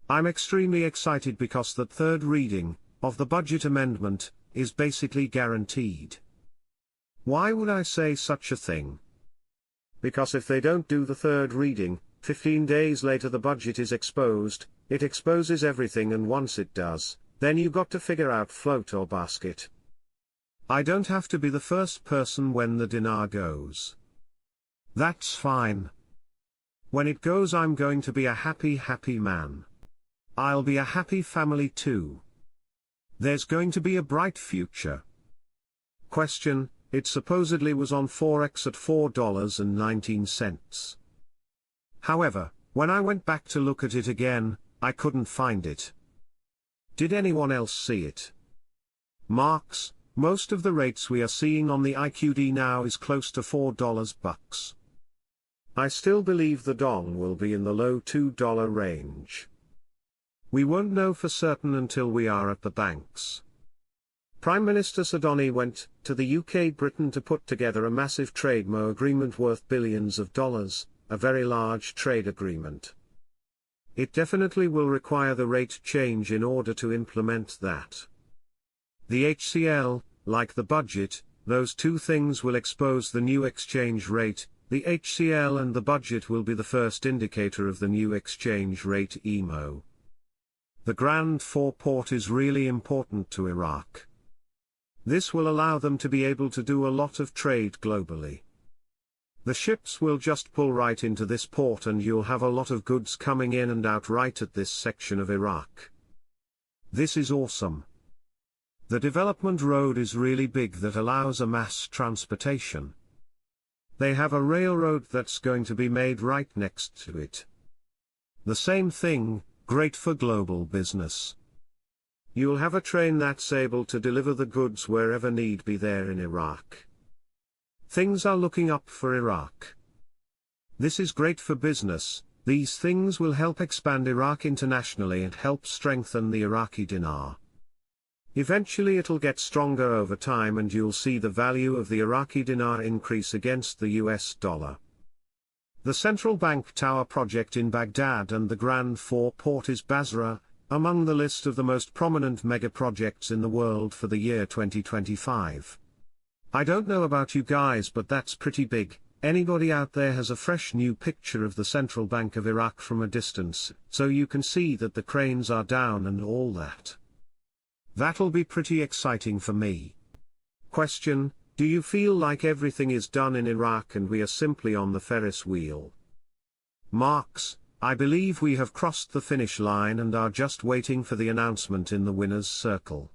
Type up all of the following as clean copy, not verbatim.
I'm extremely excited because the third reading of the budget amendment is basically guaranteed. Why would I say such a thing? Because if they don't do the third reading, 15 days later the budget is exposed. It exposes everything, and once it does, then you got to figure out float or basket. I don't have to be the first person when the dinar goes. That's fine. When it goes, I'm going to be a happy man. I'll be a happy family too. There's going to be a bright future. Question: it supposedly was on Forex at $4.19. However, when I went back to look at it again, I couldn't find it. Did anyone else see it? Marks, most of the rates we are seeing on the IQD now is close to $4 bucks. I still believe the dong will be in the low $2 range. We won't know for certain until we are at the banks. Prime Minister Sudani went to the UK Britain to put together a massive trade IMO agreement worth billions of dollars, a very large trade agreement. It definitely will require the rate change in order to implement that. The HCL, like the budget, those two things will expose the new exchange rate. The HCL and the budget will be the first indicator of the new exchange rate IMO. The Grand Four port is really important to Iraq. This will allow them to be able to do a lot of trade globally. The ships will just pull right into this port and you'll have a lot of goods coming in and out right at this section of Iraq. This is awesome. The development road is really big that allows a mass transportation. They have a railroad that's going to be made right next to it. The same thing, great for global business. You'll have a train that's able to deliver the goods wherever need be there in Iraq. Things are looking up for Iraq. This is great for business. These things will help expand Iraq internationally and help strengthen the Iraqi dinar. Eventually it'll get stronger over time and you'll see the value of the Iraqi dinar increase against the US dollar. The Central Bank Tower project in Baghdad and the Grand Four port is Basra, among the list of the most prominent mega projects in the world for the year 2025. I don't know about you guys, but that's pretty big. Anybody out there has a fresh new picture of the Central Bank of Iraq from a distance, so you can see that the cranes are down and all that. That'll be pretty exciting for me. Question: do you feel like everything is done in Iraq and we are simply on the Ferris wheel? Marks: I believe we have crossed the finish line and are just waiting for the announcement in the winner's circle.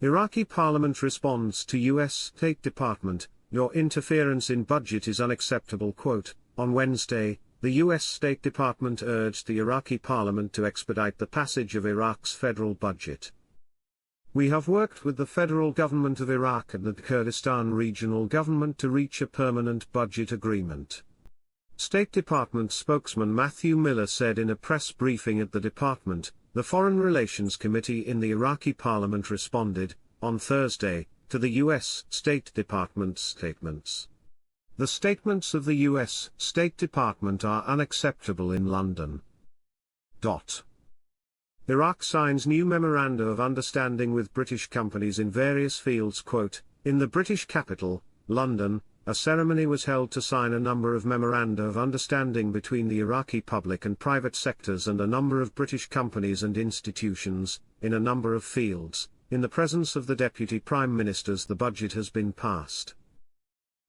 Iraqi Parliament responds to US State Department, "Your interference in budget is unacceptable." Quote, on Wednesday, the US State Department urged the Iraqi Parliament to expedite the passage of Iraq's federal budget. "We have worked with the federal government of Iraq and the Kurdistan regional government to reach a permanent budget agreement." State Department spokesman Matthew Miller said in a press briefing at the department. The Foreign Relations Committee in the Iraqi Parliament responded, on Thursday, to the US State Department's statements. The statements of the US State Department are unacceptable in London. Iraq signs new memoranda of understanding with British companies in various fields. Quote, in the British capital, London, a ceremony was held to sign a number of memoranda of understanding between the Iraqi public and private sectors and a number of British companies and institutions, in a number of fields. In the presence of the Deputy Prime Ministers, the budget has been passed.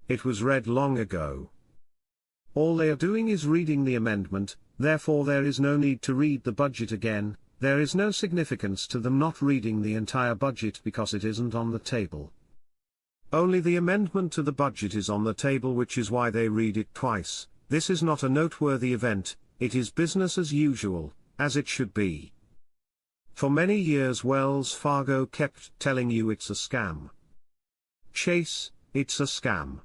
It was read long ago. All they are doing is reading the amendment, therefore there is no need to read the budget again. There is no significance to them not reading the entire budget because it isn't on the table. Only the amendment to the budget is on the table, which is why they read it twice. This is not a noteworthy event, it is business as usual, as it should be. For many years Wells Fargo kept telling you it's a scam. Chase, it's a scam.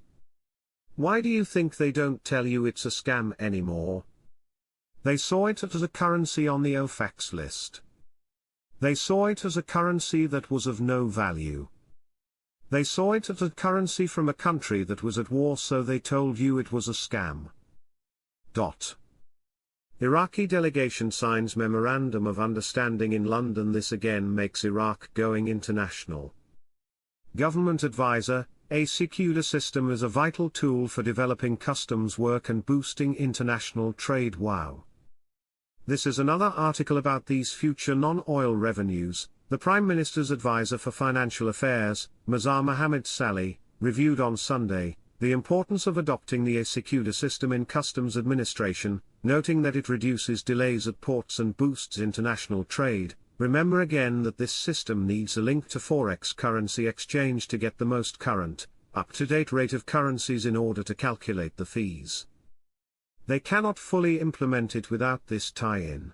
Why do you think they don't tell you it's a scam anymore? They saw it as a currency on the OFAC list. They saw it as a currency that was of no value. They saw it as a currency from a country that was at war, so they told you it was a scam. Iraqi delegation signs Memorandum of Understanding in London. This again makes Iraq going international. Government advisor, a IQD system is a vital tool for developing customs work and boosting international trade. Wow. This is another article about these future non-oil revenues. The Prime Minister's advisor for financial affairs, Mazar Mohammed Salih, reviewed on Sunday the importance of adopting the IQD system in customs administration, noting that it reduces delays at ports and boosts international trade. Remember again that this system needs a link to forex currency exchange to get the most current, up-to-date rate of currencies in order to calculate the fees. They cannot fully implement it without this tie-in.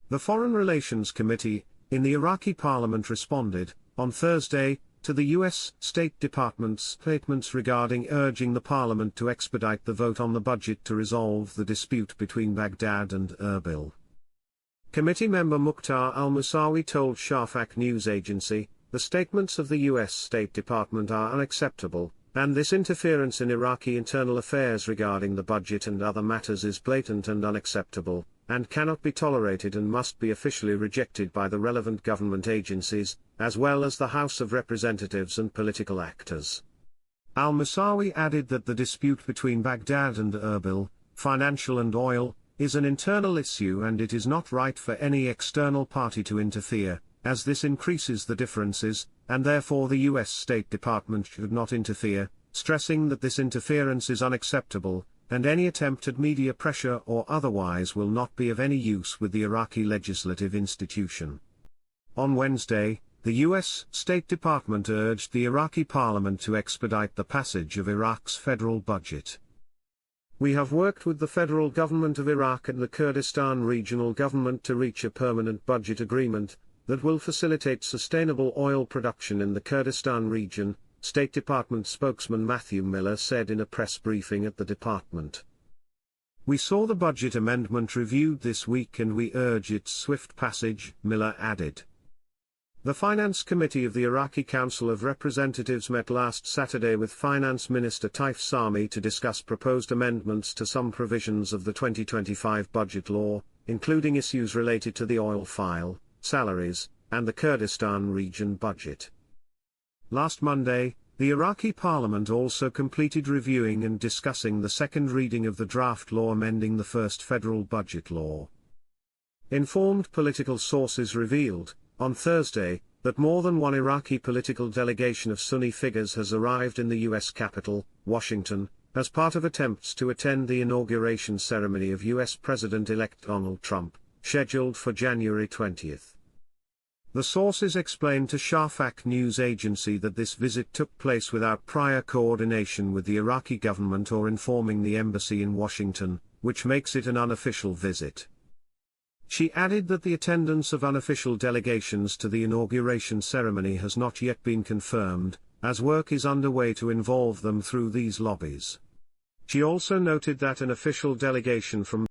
The Foreign Relations Committee in the Iraqi parliament responded, on Thursday, to the U.S. State Department's statements regarding urging the parliament to expedite the vote on the budget to resolve the dispute between Baghdad and Erbil. Committee member Mukhtar al-Musawi told Shafaq news agency, "The statements of the U.S. State Department are unacceptable, and this interference in Iraqi internal affairs regarding the budget and other matters is blatant and unacceptable, and cannot be tolerated and must be officially rejected by the relevant government agencies, as well as the House of Representatives and political actors." Al-Musawi added that the dispute between Baghdad and Erbil, financial and oil, is an internal issue and it is not right for any external party to interfere, as this increases the differences, and therefore the U.S. State Department should not interfere, stressing that this interference is unacceptable, and any attempt at media pressure or otherwise will not be of any use with the Iraqi legislative institution. On Wednesday, the U.S. State Department urged the Iraqi parliament to expedite the passage of Iraq's federal budget. "We have worked with the federal government of Iraq and the Kurdistan regional government to reach a permanent budget agreement that will facilitate sustainable oil production in the Kurdistan region," State Department spokesman Matthew Miller said in a press briefing at the department. "We saw the budget amendment reviewed this week and we urge its swift passage," Miller added. The Finance Committee of the Iraqi Council of Representatives met last Saturday with Finance Minister Taif Sami to discuss proposed amendments to some provisions of the 2025 budget law, including issues related to the oil file, salaries, and the Kurdistan region budget. Last Monday, the Iraqi parliament also completed reviewing and discussing the second reading of the draft law amending the first federal budget law. Informed political sources revealed, on Thursday, that more than one Iraqi political delegation of Sunni figures has arrived in the U.S. capital, Washington, as part of attempts to attend the inauguration ceremony of U.S. President-elect Donald Trump, scheduled for January 20. The sources explained to Shafaq news agency that this visit took place without prior coordination with the Iraqi government or informing the embassy in Washington, which makes it an unofficial visit. She added that the attendance of unofficial delegations to the inauguration ceremony has not yet been confirmed, as work is underway to involve them through these lobbies. She also noted that an official delegation from